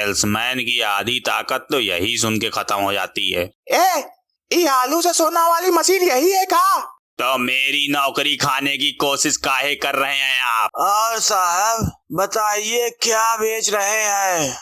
Salesman की आधी ताकत तो यही सुन के खत्म हो जाती है। ये आलू से सोना वाली मशीन यही है का? तो मेरी नौकरी खाने की कोशिश काहे कर रहे हैं आप? और साहब बताइए क्या बेच रहे हैं?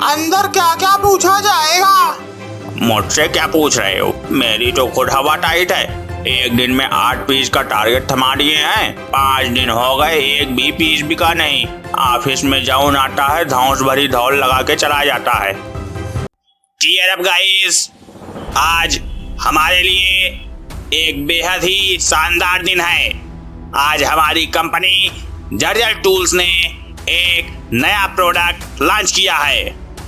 अंदर क्या क्या पूछा जाएगा? मुझसे क्या पूछ रहे हो? मेरी तो खुद हवा टाइट है। एक दिन में 8 पीस का टारगेट थमा दिए हैं। 5 दिन हो गए, एक भी पीस बिका नहीं। ऑफिस में जौन आता है धौंस भरी धौल लगा के चला जाता है। चीयर अप गाइस, आज हमारे लिए एक बेहद ही शानदार दिन है। आज हमारी कंपनी जर्जर टूल्स ने एक नया प्रोडक्ट लॉन्च किया है,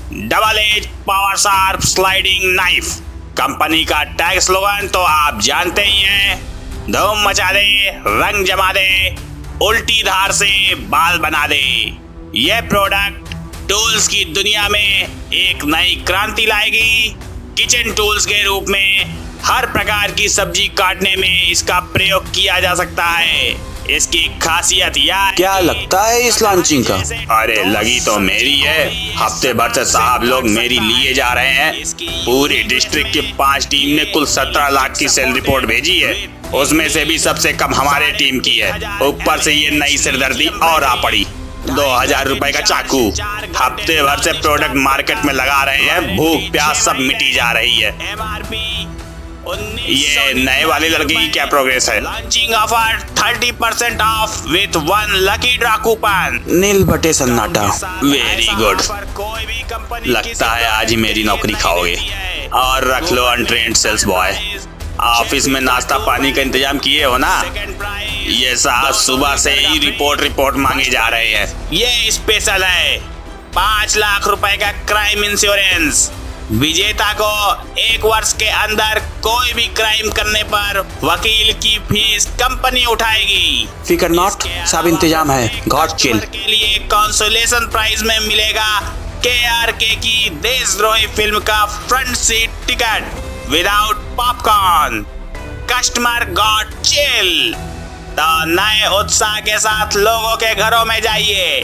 double edge power sharp sliding knife. Company का टैग स्लोगन तो आप जानते ही हैं, धूम मचा दे, रंग जमा दे, उल्टी धार से बाल बना दे। यह प्रोडक्ट टूल्स की दुनिया में एक नई क्रांति लाएगी। किचन टूल्स के रूप में हर प्रकार की सब्जी काटने में इसका प्रयोग किया जा सकता है। इसकी खासियत यह क्या लगता है इस लॉन्चिंग का? अरे लगी तो मेरी है। हफ्ते भर से साहब लोग मेरी लिए जा रहे हैं। पूरी डिस्ट्रिक्ट की 5 टीम ने कुल 17 लाख की सेल रिपोर्ट भेजी है। उसमें से भी सबसे कम हमारे टीम की है। ऊपर से ये नई सिरदर्दी और आ पड़ी। 2000 रुपए का चाकू। हफ्ते भर से प्रोडक्ट मार्केट में लगा रहे हैं, भूख प्यास सब मिटी जा रही है। ये नए वाले लड़के की क्या प्रोग्रेस है? Launching offer 30% off with 1 lucky draw coupon. नील बटे सन्नाटा। Very good. लगता है आज ही मेरी नौकरी खाओगे। और रख लो अनट्रेंड सेल्स बॉय। ऑफिस में नाश्ता पानी का इंतजाम किए हो ना? ये साहब सुबह से ही रिपोर्ट मांगे जा रहे हैं। ये स्पेशल है, 5 लाख रुपए का क्राइम इंश्योरेंस। विजेता को 1 वर्ष के अंदर कोई भी क्राइम करने पर वकील की फीस कंपनी उठाएगी। फिकर नॉट, सब इंतजाम है। God chill. के लिए कंसोलेशन प्राइज में मिलेगा KRK की देशद्रोही फिल्म का front seat ticket without popcorn. Customer God chill. तो नए उत्साह के साथ लोगों के घरों में जाइए,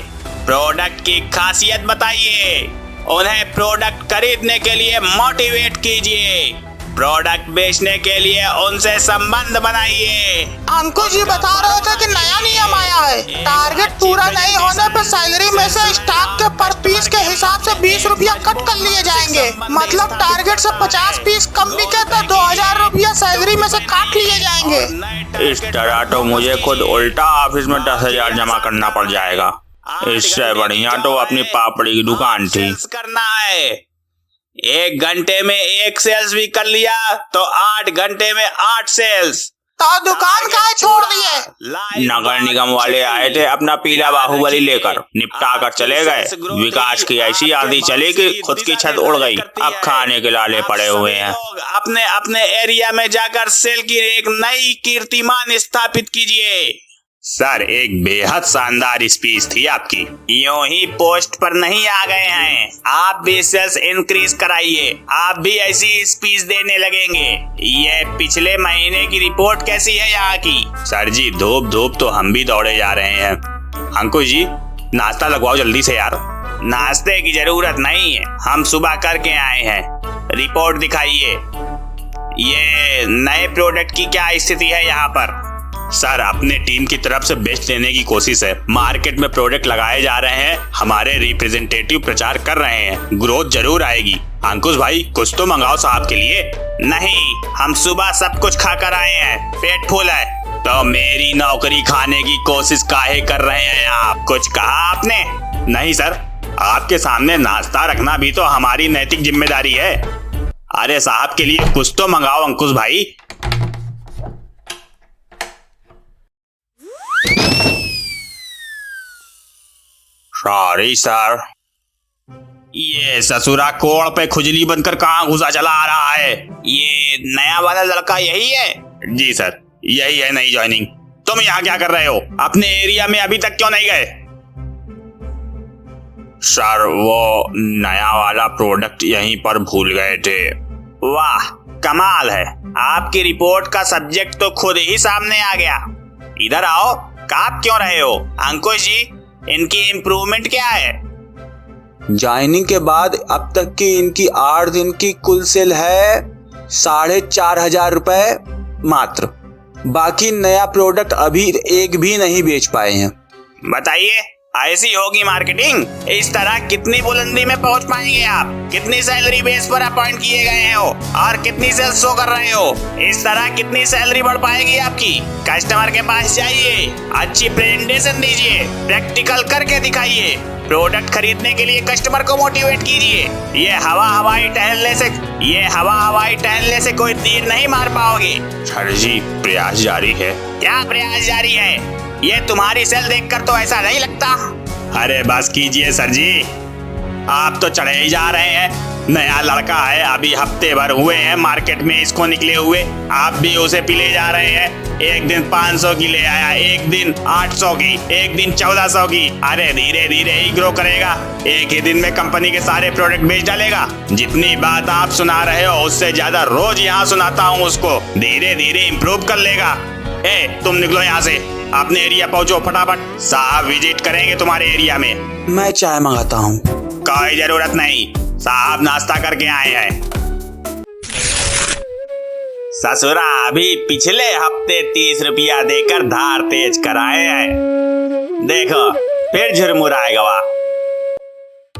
प्रोडक्ट की खासियत बताइए, उन्हें प्रोडक्ट खरीदने के लिए मोटिवेट कीजिए, प्रोडक्ट बेचने के लिए उनसे संबंध बनाइए। अंकुश जी बता रहे थे कि नया नियम आया है, टारगेट पूरा नहीं होने पर सैलरी में से स्टॉक के पर पीस के हिसाब से 20 रुपया कट कर लिए जाएंगे। मतलब टारगेट से 50 पीस कम बिके तो 2000 रुपया सैलरी में से काट लिए जाएंगे। इस तरह तो मुझे खुद उल्टा ऑफिस में 10,000 जमा करना पड़ जाएगा। इससे बढ़िया तो अपनी पापड़ी की दुकान थी। करना है 1 घंटे में 1 सेल्स भी कर लिया तो 8 घंटे में 8 सेल्स। तो दुकान काहे छोड़ दिए? नगर निगम वाले आए थे अपना पीला बाहुबली लेकर, निपटा कर चले गए। विकास की ऐसी आंधी चली कि खुद की छत उड़ गई। अब खाने के लाले पड़े हुए हैं। अपने अपने एरिया में जाकर सेल की एक नई कीर्तिमान स्थापित कीजिए। सर, एक बेहद शानदार स्पीच थी आपकी। यूं ही पोस्ट पर नहीं आ गए हैं, आप भी सेल्स इंक्रीज कराइए। आप भी ऐसी स्पीच देने लगेंगे। ये पिछले महीने की रिपोर्ट कैसी है यहाँ की? सर जी, धूप तो हम भी दौड़े जा रहे हैं। अंकुश जी, नाश्ता लगवाओ जल्दी से यार। नाश्ते की जरूरत नहीं है, हम सुबह करके आए हैं। रिपोर्ट दिखाइए। ये नए प्रोडक्ट की क्या स्थिति है यहाँ पर? सर, अपने टीम की तरफ से बेस्ट देने की कोशिश है। मार्केट में प्रोडक्ट लगाए जा रहे हैं, हमारे रिप्रेजेंटेटिव प्रचार कर रहे हैं, ग्रोथ जरूर आएगी। अंकुश भाई, कुछ तो मंगाओ साहब के लिए। नहीं, हम सुबह सब कुछ खा कर आए हैं, पेट फुल है। तो मेरी नौकरी खाने की कोशिश काहे कर रहे हैं आप? कुछ कहा आपने? नहीं सर, आपके सामने नाश्ता रखना भी तो हमारी नैतिक जिम्मेदारी है। अरे साहब के लिए कुछ तो मंगाओ अंकुश भाई। Sorry sir. ये ससुरा कोड़ पे खुजली बनकर कहाँ घुसा चला आ रहा है? ये नया वाला लड़का यही है? जी सर, यही है नई ज्वाइनिंग। तुम यहाँ क्या कर रहे हो? अपने एरिया में अभी तक क्यों नहीं गए? सर वो नया वाला प्रोडक्ट यहीं पर भूल गए थे। वाह कमाल है, आपकी रिपोर्ट का सब्जेक्ट तो खुद ही सामने आ गया। इधर आओ, कांप क्यों रहे हो? अंकुश जी, इनकी इम्प्रूवमेंट क्या है? ज्वाइनिंग के बाद अब तक की इनकी 8 दिन की कुल सेल है 4,500 रुपए मात्र। बाकी नया प्रोडक्ट अभी एक भी नहीं बेच पाए हैं। बताइए, ऐसी होगी मार्केटिंग? इस तरह कितनी बुलंदी में पहुंच पाएंगे आप? कितनी सैलरी बेस पर अपॉइंट किए गए हो और कितनी सेल्स शो कर रहे हो? इस तरह कितनी सैलरी बढ़ पाएगी आपकी? कस्टमर के पास जाइए, अच्छी प्रेजेंटेशन दीजिए, प्रैक्टिकल करके दिखाइए, प्रोडक्ट खरीदने के लिए कस्टमर को मोटिवेट कीजिए। ये हवाई टहलने से कोई तीर नहीं मार पाओगे। सर जी, प्रयास जारी है। क्या प्रयास जारी है? ये तुम्हारी सेल देखकर तो ऐसा नहीं लगता। अरे बस कीजिए सर जी, आप तो चढ़े ही जा रहे हैं। नया लड़का है, अभी हफ्ते भर हुए हैं मार्केट में इसको निकले हुए, आप भी उसे पिले जा रहे हैं। एक दिन 500 की ले आया, एक दिन 800 की, एक दिन 1400 की। अरे धीरे धीरे ही ग्रो करेगा, एक ही दिन में कंपनी के सारे प्रोडक्ट बेच डालेगा। जितनी बात आप सुना रहे हो उससे ज्यादा रोज यहाँ सुनाता हूँ उसको। धीरे धीरे इम्प्रूव कर लेगा। तुम निकलो यहाँ से, अपने एरिया पहुंचो फटाफट। साहब विजिट करेंगे तुम्हारे एरिया में। मैं चाय मंगाता हूँ। कोई जरूरत नहीं, साहब नाश्ता करके आए हैं। ससुरा अभी पिछले हफ्ते 30 रुपया देकर धार तेज कराए हैं। देखो फिर झुरमुराएगा।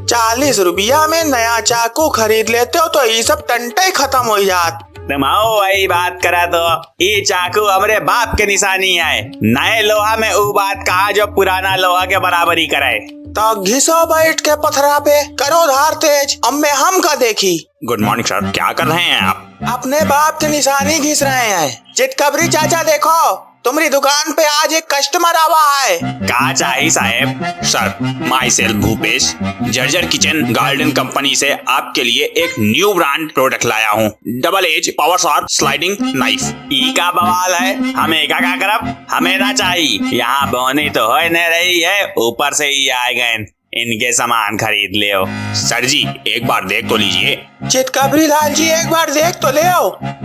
40 रुपया में नया चाकू खरीद लेते हो तो ये सब टंटे खत्म हो जात। तुम आओ वही बात करा तो ये चाकू हमरे बाप के निशानी है। नए लोहा में वो बात कहा जो पुराना लोहा के बराबरी करे। तो घिसो बैठ के पथरा पे, करो धार तेज, अब मैं हम का देखी। गुड मॉर्निंग सर, क्या कर रहे हैं आप? अपने बाप की निशानी घिस रहे हैं। चितकबरी चाचा देखो, तुम्हारी दुकान पे आज एक कस्टमर आवा है। कहा चाहिए साहेब? सर माई सेल्फ भूपेश, जर्जर किचन गार्डन कंपनी से आपके लिए एक न्यू ब्रांड प्रोडक्ट लाया हूँ। Double edge power sharp sliding knife. ई का बवाल है, हमें क्या करब? हमें ना चाहिए, यहाँ बोनी तो हो नहीं रही है, ऊपर से ही आए गए। इनके सामान खरीद ले। सर जी एक बार देख तो लीजिए। चितकबरी लाल जी एक बार देख तो ले,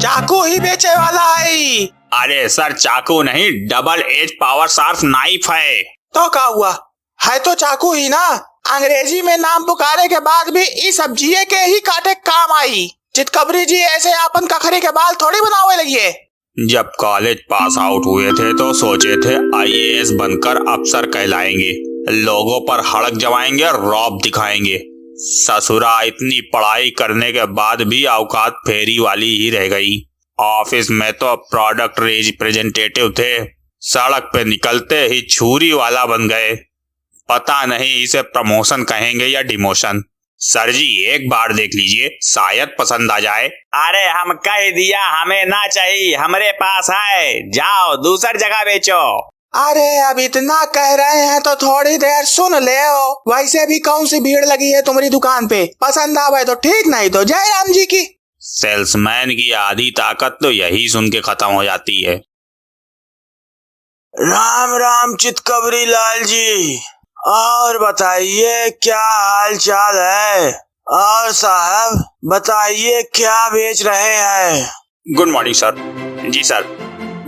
चाकू ही बेचे वाला है। अरे सर चाकू नहीं, double edge power sharp knife है। तो क्या हुआ है? तो चाकू ही ना। अंग्रेजी में नाम पुकारे के बाद भी इस सब्जी के ही काटे काम आई। चितकबरी जी ऐसे अपन कखरी के बाल थोड़ी बनावे लगिए। जब कॉलेज पास आउट हुए थे तो सोचे थे IAS बनकर अफसर कहलाएंगे, लोगों पर हड़क जमाएंगे, रौब दिखाएंगे। ससुरा इतनी पढ़ाई करने के बाद भी औकात फेरी वाली ही रह गई। ऑफिस में तो प्रोडक्ट रिप्रेजेंटेटिव थे, सड़क पे निकलते ही छुरी वाला बन गए। पता नहीं इसे प्रमोशन कहेंगे या डिमोशन। सर जी एक बार देख लीजिए, शायद पसंद आ जाए। अरे हम कह दिया हमें ना चाहिए, हमारे पास है, जाओ दूसरी जगह बेचो। अरे अब इतना कह रहे हैं तो थोड़ी देर सुन ले। वैसे भी कौन सी भीड़ लगी है तुम्हारी दुकान पे, पसंद आवे तो ठीक, नहीं तो जय राम जी की। सेल्समैन की आधी ताकत तो यही सुन के खत्म हो जाती है। राम राम चितकबरी लाल जी, और बताइए क्या हाल चाल है? और साहब बताइए क्या बेच रहे हैं? Good morning sir. जी सर,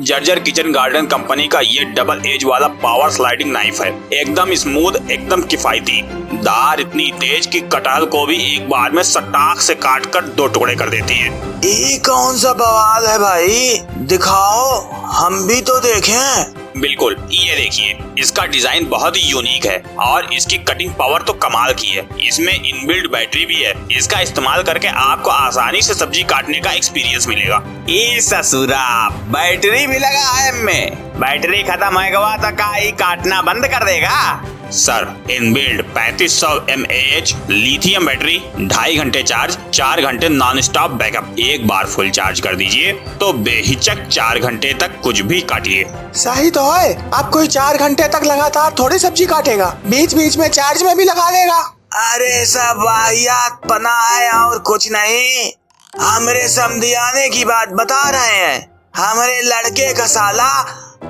जर्जर किचन गार्डन कंपनी का ये डबल एज वाला पावर स्लाइडिंग नाइफ है। एकदम स्मूथ, एकदम किफायती। धार इतनी तेज कि कटहल को भी एक बार में सटाक से काट कर 2 टुकड़े कर देती है। ये कौन सा बवाल है भाई? दिखाओ, हम भी तो देखें। बिल्कुल, ये देखिए, इसका डिजाइन बहुत ही यूनिक है और इसकी कटिंग पावर तो कमाल की है। इसमें इनबिल्ट बैटरी भी है। इसका इस्तेमाल करके आपको आसानी से सब्जी काटने का एक्सपीरियंस मिलेगा। ये ससुरा बैटरी भी लगा है इनमें। बैटरी खत्म होगा तो का ही काटना बंद कर देगा? Sir inbuilt 3500 mAh lithium battery, 2.5 घंटे चार्ज, 4 घंटे नॉन स्टॉप बैकअप। एक बार फुल चार्ज कर दीजिए तो बेहिचक 4 घंटे तक कुछ भी काटिए। सही तो है, अब कोई 4 घंटे तक लगातार थोड़ी सब्जी काटेगा, बीच बीच में चार्ज में भी लगा देगा। अरे सब वाहियात पना है और कुछ नहीं। हमरे समझियाने की बात बता रहे हैं। हमारे लड़के का साला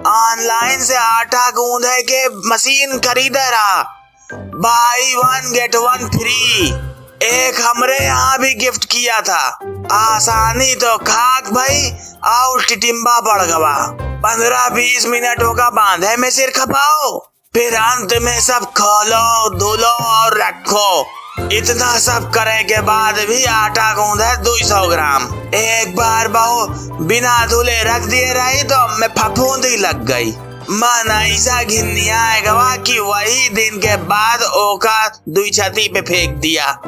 ऑनलाइन से आटा गूंदे के मशीन खरीदे रहा, बाई 1 गेट 1 फ्री। एक हमरे यहाँ भी गिफ्ट किया था। आसानी तो खाक भाई और टिटिम्बा पड़ गवा। 15-20 मिनट होगा बांधे में सिर खपाओ, फिर अंत में सब खोलो धुलो और रखो। इतना सब करे के बाद भी आटा गूंदे 200 ग्राम। एक बार बहू बिना धुले रख दिए रही तो मैं फफूंदी लग गई। मन ऐसा घिनिया गवा कि वही दिन के बाद ओका 2 छती पे फेंक दिया।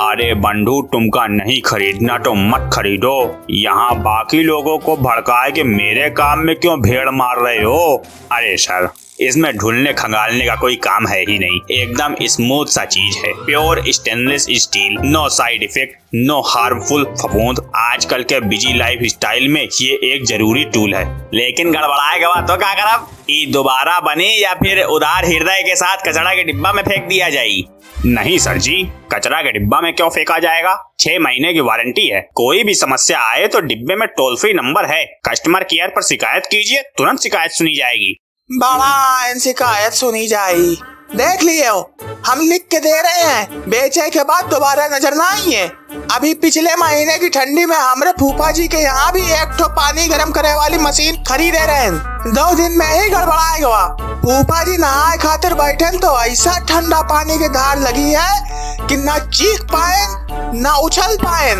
अरे बंधु, तुमका नहीं खरीदना तो मत खरीदो। यहाँ बाकी लोगों को भड़काए कि मेरे काम में क्यों भेड़ मार रहे हो। अरे सर, इसमें ढूलने खंगालने का कोई काम है ही नहीं। एकदम स्मूथ सा चीज है, pure stainless steel, no side effect, no harmful फफूंद। आजकल के बिजी लाइफ स्टाइल में ये एक जरूरी टूल है। लेकिन गड़बड़ाएगा तो क्या करब? ई दोबारा बने या फिर उदार हृदय के साथ कचरा के डिब्बा में फेंक दिया जाए? नहीं सर जी, कचरा के डिब्बा में क्यों फेंका जाएगा? 6 महीने की वारंटी है। कोई भी समस्या आए तो डिब्बे में टोल फ्री नंबर है, कस्टमर केयर पर शिकायत कीजिए, तुरंत शिकायत सुनी जाएगी। बड़ा इन शिकायत सुनी जाएगी। देख लिए हो, हम लिख के दे रहे हैं, बेचे के बाद दोबारा नजर ना आइए। अभी पिछले महीने की ठंडी में हमारे फूफा जी के यहाँ भी एक तो पानी गर्म करे वाली मशीन खरीदे रहे। 2 दिन में ही गड़बड़ाएगा। फूफा जी नहाए खातिर बैठे तो ऐसा ठंडा पानी की धार लगी है कि ना चीख पाए ना उछल पाए,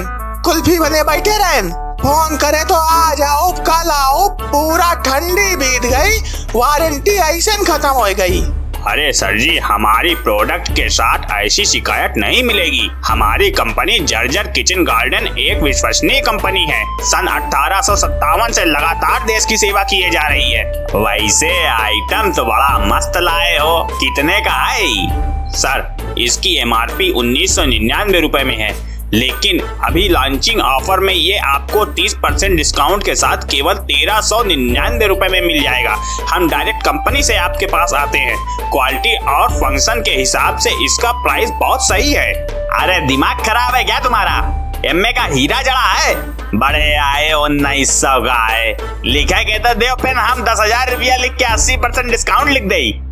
कुल्फी बने बैठे रहे। फोन करे तो आ जाओ कल आओ, पूरा ठंडी बीत गई, वारंटी ऐसे खत्म हो गई। अरे सर जी, हमारी प्रोडक्ट के साथ ऐसी शिकायत नहीं मिलेगी। हमारी कंपनी जर्जर किचन गार्डन एक विश्वसनीय कंपनी है। सन 1857 से लगातार देश की सेवा किए जा रही है। वैसे आइटम तो बड़ा मस्त लाए हो, कितने का है? सर, इसकी MRP 1999 रुपए में है, लेकिन अभी लॉन्चिंग ऑफर में ये आपको 30% डिस्काउंट के साथ केवल 1399 रुपए में मिल जाएगा। हम डायरेक्ट कंपनी से आपके पास आते हैं। क्वालिटी और फंक्शन के हिसाब से इसका प्राइस बहुत सही है। अरे दिमाग खराब है क्या तुम्हारा? MA का हीरा जड़ा है? बड़े आए 1900 का है, लिखा के तो दे पेन, हम 10,000 रुपया लिख के 80% डिस्काउंट लिख दे।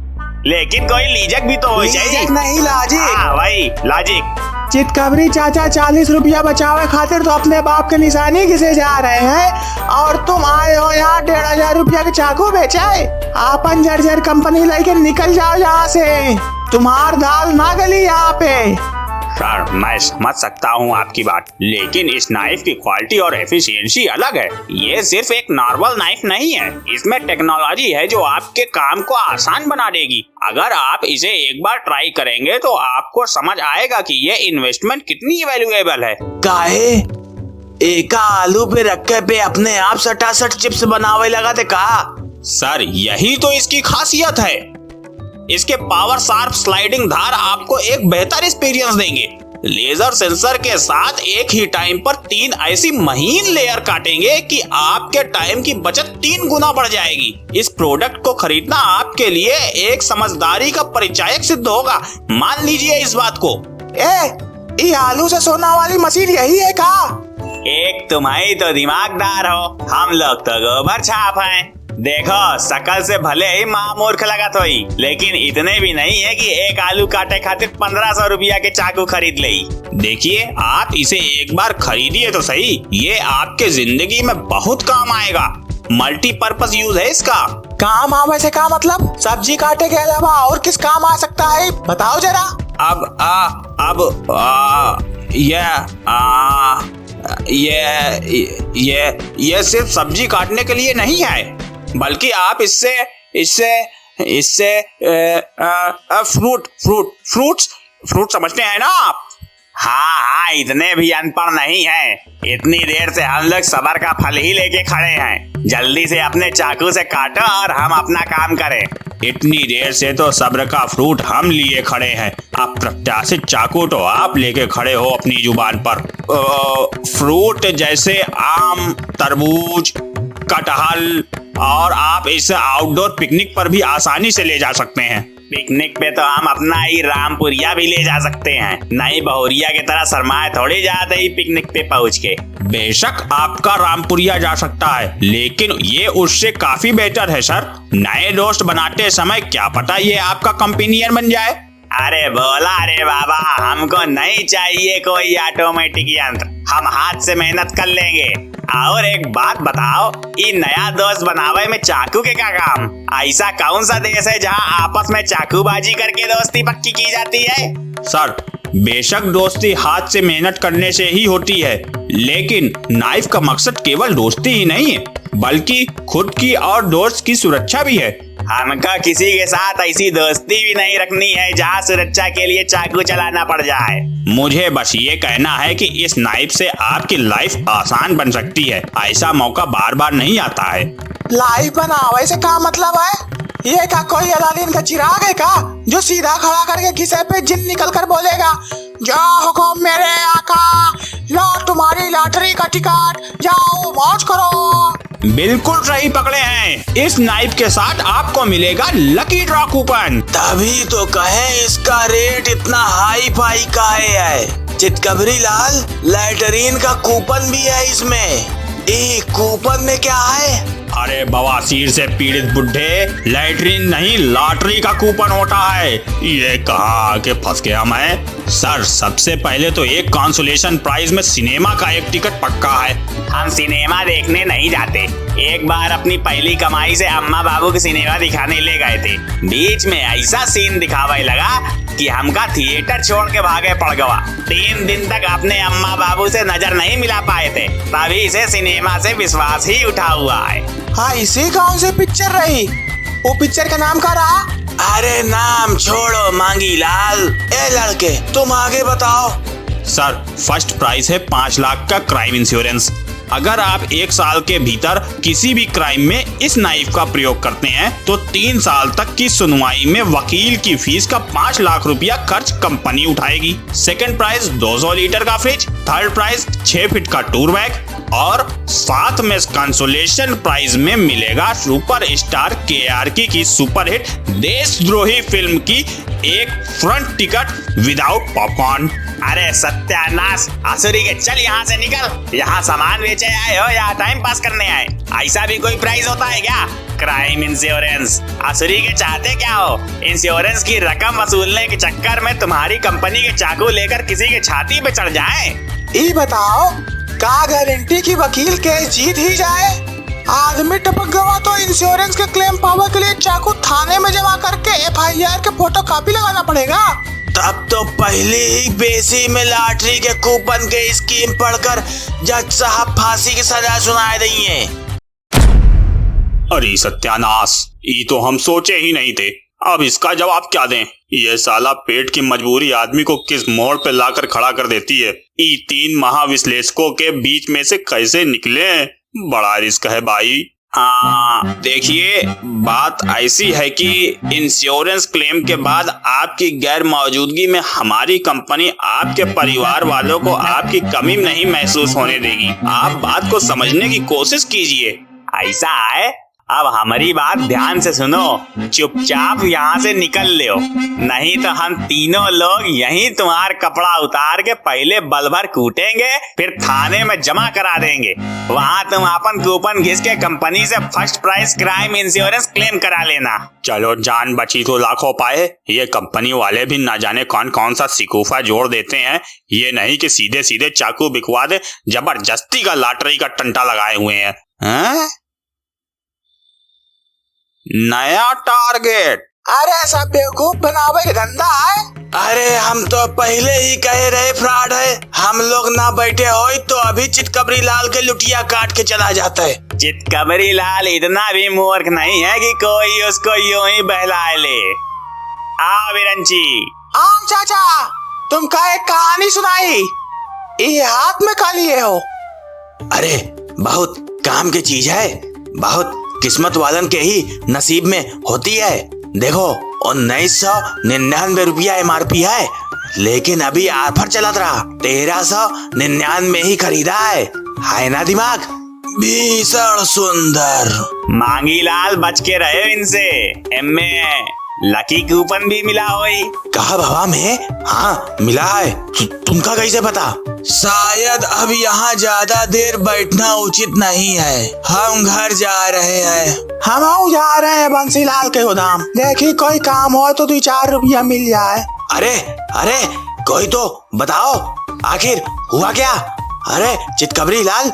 लेकिन कोई लीजक भी तो हो चाहिए। नहीं लाजिक। हाँ भाई, लॉजिक। चितकबरी चाचा 40 रुपया बचावे खातिर तो अपने बाप के निशानी घिसे जा रहे हैं, और तुम आए हो यहाँ 1,500 रुपया के चाकू बेचाए। आपन जर्जर कंपनी लेके निकल जाओ यहाँ से, तुम्हार दाल ना गली यहाँ पे। सर, मैं समझ सकता हूँ आपकी बात, लेकिन इस नाइफ की क्वालिटी और एफिशिएंसी अलग है। ये सिर्फ एक नॉर्मल नाइफ नहीं है, इसमें टेक्नोलॉजी है जो आपके काम को आसान बना देगी। अगर आप इसे एक बार ट्राई करेंगे तो आपको समझ आएगा कि ये इन्वेस्टमेंट कितनी वैल्यूएबल है। काहे एका आलू पे रखे पे अपने आप सटासट चिप्स बनावे लगा थे का? सर, यही तो इसकी खासियत है। इसके पावर शार्प स्लाइडिंग धार आपको एक बेहतर एक्सपीरियंस देंगे। लेजर सेंसर के साथ एक ही टाइम पर 3 ऐसी महीन लेयर काटेंगे कि आपके टाइम की बचत 3 गुना बढ़ जाएगी। इस प्रोडक्ट को खरीदना आपके लिए एक समझदारी का परिचायक सिद्ध होगा, मान लीजिए इस बात को। ये आलू से सोना वाली मशीन यही है का? एक तुम्हारी तो दिमागदार हो, हम लोग तो गोबर छाप हैं। देखो, शकल से भले ही माँ मूर्ख लगत होई, लेकिन इतने भी नहीं है कि एक आलू काटे खातिर 1500 रुपया के चाकू खरीद ले। देखिए, आप इसे एक बार खरीदिए तो सही, ये आपके जिंदगी में बहुत काम आएगा। मल्टीपर्पज यूज है इसका। काम आवे से का मतलब? सब्जी काटे के अलावा और किस काम आ सकता है, बताओ जरा। ये सिर्फ सब्जी काटने के लिए नहीं है, बल्कि आप इससे फ्रूट समझते हैं ना आप? हाँ, इतने भी अनपढ़ नहीं है। इतनी देर से हम लोग सब्र का फल ही लेके खड़े हैं। जल्दी से अपने चाकू से काटो और हम अपना काम करें। इतनी देर से तो सब्र का फ्रूट हम लिए खड़े हैं, अप्रत्याशित चाकू तो आप लेके खड़े हो अपनी जुबान पर। फ्रूट जैसे आम, तरबूज, कटहल, और आप इसे आउटडोर पिकनिक पर भी आसानी से ले जा सकते हैं। पिकनिक पे तो हम अपना ही रामपुरिया भी ले जा सकते हैं, नहीं बहुरिया की तरह शर्माए थोड़ी जाते ही पिकनिक पे पहुँच के। बेशक आपका रामपुरिया जा सकता है, लेकिन ये उससे काफी बेहतर है सर। नए दोस्त बनाते समय क्या पता ये आपका कंपेनियन बन जाए। अरे बोला रे बाबा, हमको नहीं चाहिए कोई ऑटोमेटिक यंत्र, हम हाथ से मेहनत कर लेंगे। और एक बात बताओ, ये नया दोस्त बनावे में चाकू के क्या काम? ऐसा कौन सा देश है जहाँ आपस में चाकूबाजी करके दोस्ती पक्की की जाती है? सर बेशक दोस्ती हाथ से मेहनत करने से ही होती है, लेकिन नाइफ का मकसद केवल दोस्ती ही नहीं है, बल्कि खुद की और दोस्त की सुरक्षा भी है। हमका किसी के साथ ऐसी दोस्ती भी नहीं रखनी है जहाँ सुरक्षा के लिए चाकू चलाना पड़ जाए। मुझे बस ये कहना है कि इस नाइफ से आपकी लाइफ आसान बन सकती है, ऐसा मौका बार बार नहीं आता है। लाइफ बनाओ ऐसे क्या मतलब है? ये क्या कोई अलादीन का चिराग है क्या, जो सीधा खड़ा करके घिसे पे जिन निकल कर बोलेगा, जो हुकुम मेरे आका, लो तुम्हारी लॉटरी का टिकट, जाओ मौज करो। बिल्कुल सही पकड़े हैं, इस नाइफ के साथ आपको मिलेगा लकी ड्रॉ कूपन। तभी तो कहें इसका रेट इतना हाई फाई का है। चितकबरी लाल, लैटरीन का कूपन भी है इसमें। एक कूपन में क्या है? अरे बवासीर से पीड़ित बुढ़े, लैटरीन नहीं लॉटरी का कूपन होता है। ये कहाँ आके फंस गया मैं। सर सबसे पहले तो एक कंसोलेशन प्राइज में सिनेमा का एक टिकट पक्का है। हम सिनेमा देखने नहीं जाते, एक बार अपनी पहली कमाई से अम्मा बाबू के सिनेमा दिखाने ले गए थे। बीच में ऐसा सीन दिखावे लगा कि हमका थिएटर छोड़ के भागे पड़ गया। 3 दिन तक अपने अम्मा बाबू से नजर नहीं मिला पाए थे, तभी से सिनेमा से विश्वास ही उठा हुआ है। हाँ इसी कौन सी पिक्चर रही? वो पिक्चर का नाम क्या रहा? अरे नाम छोड़ो मांगी लाल, ए लड़के तुम आगे बताओ। सर फर्स्ट प्राइज है 5 लाख का क्राइम इंश्योरेंस। अगर आप 1 साल के भीतर किसी भी क्राइम में इस नाइफ का प्रयोग करते हैं तो 3 साल तक की सुनवाई में वकील की फीस का 5 लाख रुपया खर्च कंपनी उठाएगी। सेकंड प्राइज 200 लीटर का फ्रिज, थर्ड प्राइज 6 फीट का टूर बैग, और साथ में कंसोलेशन प्राइज में मिलेगा सुपर स्टार KRK की सुपरहिट देशद्रोही फिल्म की एक फ्रंट टिकट विदाउट पॉपकॉर्न। अरे सत्यानाश, आसुरी के चल यहाँ से निकल। यहाँ सामान बेचे आए हो या टाइम पास करने आए? ऐसा भी कोई प्राइस होता है क्या? Crime insurance. आसुरी के चाहते क्या हो? इंश्योरेंस की रकम वसूलने के चक्कर में तुम्हारी कंपनी के चाकू लेकर किसी के छाती पे चढ़ जाए। ये बताओ, क्या गारंटी की वकील केस जीत ही जाए? आदमी टपक गवा तो इंश्योरेंस के क्लेम पावर के लिए चाकू थाने में जमा करके FIR के फोटो कॉपी लगाना पड़ेगा। तब तो पहले ही बेसी में लॉटरी के कूपन के स्कीम पढ़कर जज साहब फांसी की सजा सुनाए देंगे। अरे सत्यानाश, ये तो हम सोचे ही नहीं थे। अब इसका जवाब क्या दें? ये साला पेट की मजबूरी आदमी को किस मोड़ पे लाकर खड़ा कर देती है। ये 3 महाविश्लेषकों के बीच में से कैसे निकले? बड़ा रिस्क है भाई। देखिए बात ऐसी है कि इंश्योरेंस क्लेम के बाद आपकी गैर मौजूदगी में हमारी कंपनी आपके परिवार वालों को आपकी कमी नहीं महसूस होने देगी। आप बात को समझने की कोशिश कीजिए। ऐसा है, अब हमारी बात ध्यान से सुनो, चुपचाप यहाँ से निकल लो, नहीं तो हम तीनों लोग यहीं तुम्हारा कपड़ा उतार के पहले बल भर कूटेंगे, फिर थाने में जमा करा देंगे। वहाँ तुम अपन कूपन घिस के कंपनी से first price crime insurance claim करा लेना। चलो जान बची तो लाखों पाए। ये कंपनी वाले भी ना जाने कौन कौन सा सिकूफा जोड़ देते हैं। ये नहीं कि सीधे सीधे चाकू बिकवा दे, जबरदस्ती का लॉटरी का टंटा लगाए हुए हैं। नया टारगेट। अरे सब बेवकूफ बनावे के धंधा है। अरे हम तो पहले ही कहे रहे फ्रॉड है। हम लोग ना बैठे हो तो अभी चितकबरी लाल के लुटिया काट के चला जाता है। चितकबरी लाल इतना भी मूर्ख नहीं है कि कोई उसको यूं ही बहलाए ले। आ विरंची। आम चाचा, तुम का एक कहानी सुनाई, ये हाथ में खा लिए हो। अरे बहुत काम की चीज है, बहुत किस्मत वालन के ही नसीब में होती है। देखो 1999 रुपया MRP है, लेकिन अभी ऑफर चलत रहा 1399 ही खरीदा है ना दिमाग? भीषण सुंदर। मांगी लाल बच के रहे इनसे। लकी कूपन भी मिला होई। कहा बाबा में? हाँ मिला है। तुमका कैसे पता? शायद अब यहाँ ज्यादा देर बैठना उचित नहीं है, हम घर जा रहे हैं। हम जा रहे हैं बंसीलाल के गोदाम, देखी कोई काम हो तो 2-4 रुपया मिल जाए। अरे अरे कोई तो बताओ, आखिर हुआ क्या? अरे चितकबरी लाल,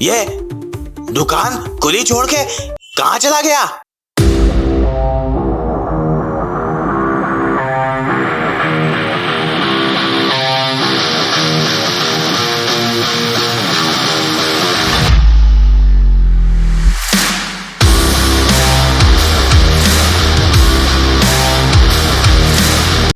ये दुकान खुली छोड़ के कहाँ चला गया?